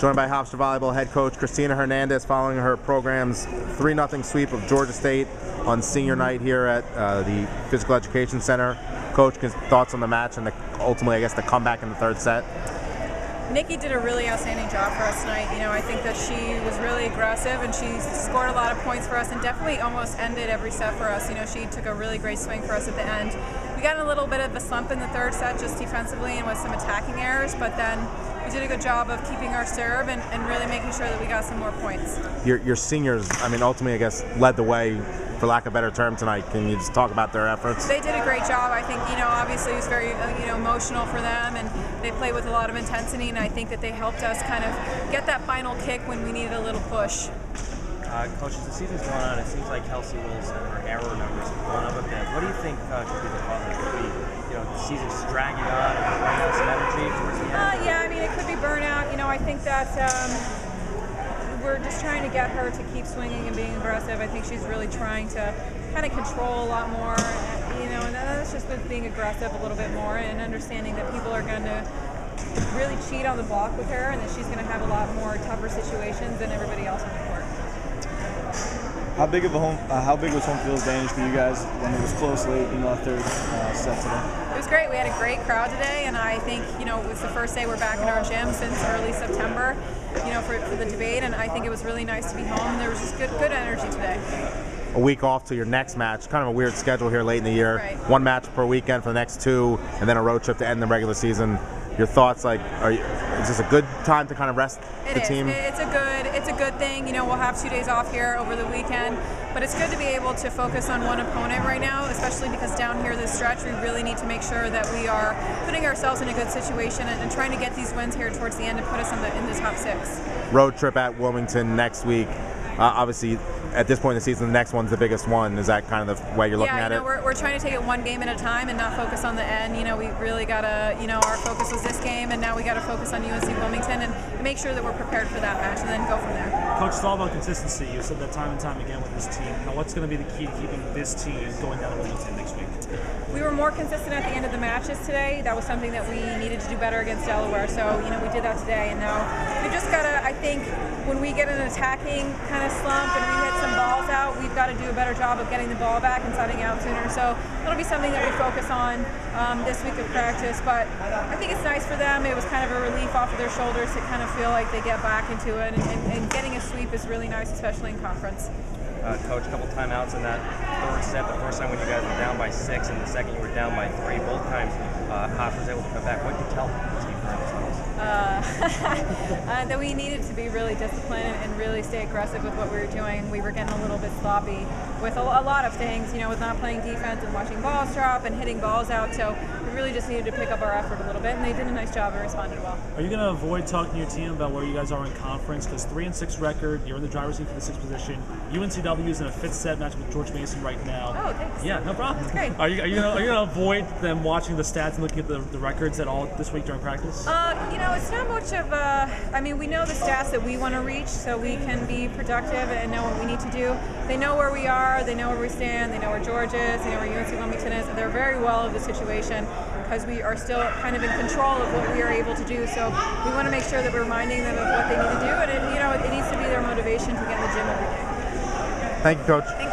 Joined by Hofstra Volleyball head coach Kristina Hernandez following her program's 3-0 sweep of Georgia State on senior night here at the Physical Education Center. Coach, thoughts on the match and ultimately, I guess, the comeback in the third set? Nikki did a really outstanding job for us tonight. I think that she was really aggressive and she scored a lot of points for us and definitely almost ended every set for us. She took a really great swing for us at the end. We got in a little bit of a slump in the third set just defensively and with some attacking errors, but then we did a good job of keeping our serve and really making sure that we got some more points. Your seniors, ultimately, I guess, led the way, for lack of a better term, tonight. Can you just talk about their efforts? They did a great job. I think, obviously it was very, emotional for them, and they played with a lot of intensity, and I think that they helped us kind of get that final kick when we needed a little push. Coach, as the season's going on, it seems like Kelsey Wills and her error numbers have gone up a bit. What do you think could be the cause? It could be, the season's dragging on and running out some energy towards the end? Yeah, it could be burnout. I think that we're just trying to get her to keep swinging and being aggressive. I think she's really trying to kind of control a lot more, and that's just with being aggressive a little bit more and understanding that people are going to really cheat on the block with her and that she's going to have a lot more tougher situations than everybody else on the court. How big was home field advantage for you guys when it was close late in the third set today? It was great. We had a great crowd today, and I think it was the first day we're back in our gym since early September, for the debate, and I think it was really nice to be home. There was just good energy today. A week off to your next match, kind of a weird schedule here late in the year. Right. One match per weekend for the next two, and then a road trip to end the regular season. Your thoughts, is this a good time to kind of rest the team? It's a good thing. We'll have 2 days off here over the weekend, but it's good to be able to focus on one opponent right now, especially because down here this stretch we really need to make sure that we are putting ourselves in a good situation and trying to get these wins here towards the end and put us in the top 6. Road trip at Wilmington next week. Obviously, at this point in the season, the next one's the biggest one. Is that kind of the way you're looking at it? We're trying to take it one game at a time and not focus on the end. We really got to, our focus was this game, and now we got to focus on UNC Wilmington and make sure that we're prepared for that match and then go from there. Coach, it's all about consistency. You said that time and time again with this team. Now, what's going to be the key to keeping this team going down to Wilmington next week? We were more consistent at the end of the matches today. That was something that we needed to do better against Delaware. So, we did that today, and now we've just got to, I think, when we get an attacking kind of slump and we hit some balls out, we've got to do a better job of getting the ball back and setting out sooner. So it'll be something that we focus on this week of practice. But I think it's nice for them. It was kind of a relief off of their shoulders to kind of feel like they get back into it. And getting a sweep is really nice, especially in conference. Coach, a couple timeouts in that third set. The first time when you guys were down by 6, and the second you were down by 3. Both times, Hofstra was able to come back. What did you tell the team during those times? That we needed to be really disciplined and really stay aggressive with what we were doing. We were getting a little bit sloppy with a lot of things, with not playing defense and watching balls drop and hitting balls out. So we really just needed to pick up our effort a little bit, and they did a nice job and responded well. Are you going to avoid talking to your team about where you guys are in conference? Because 3-6 record, you're in the driver's seat for the 6th position. UNCW is in a 5th set match with George Mason right now. Oh, thanks. Yeah, no problem. That's great. Are you going to avoid them watching the stats and looking at the records at all this week during practice? It's not much of we know the stats that we want to reach, so we can be productive and know what we need to do. They know where we are, they know where we stand, they know where George is, they know where UNC Wilmington is, and they're very well of the situation because we are still kind of in control of what we are able to do. So we want to make sure that we're reminding them of what they need to do, and it needs to be their motivation to get in the gym every day. Thank you, Coach.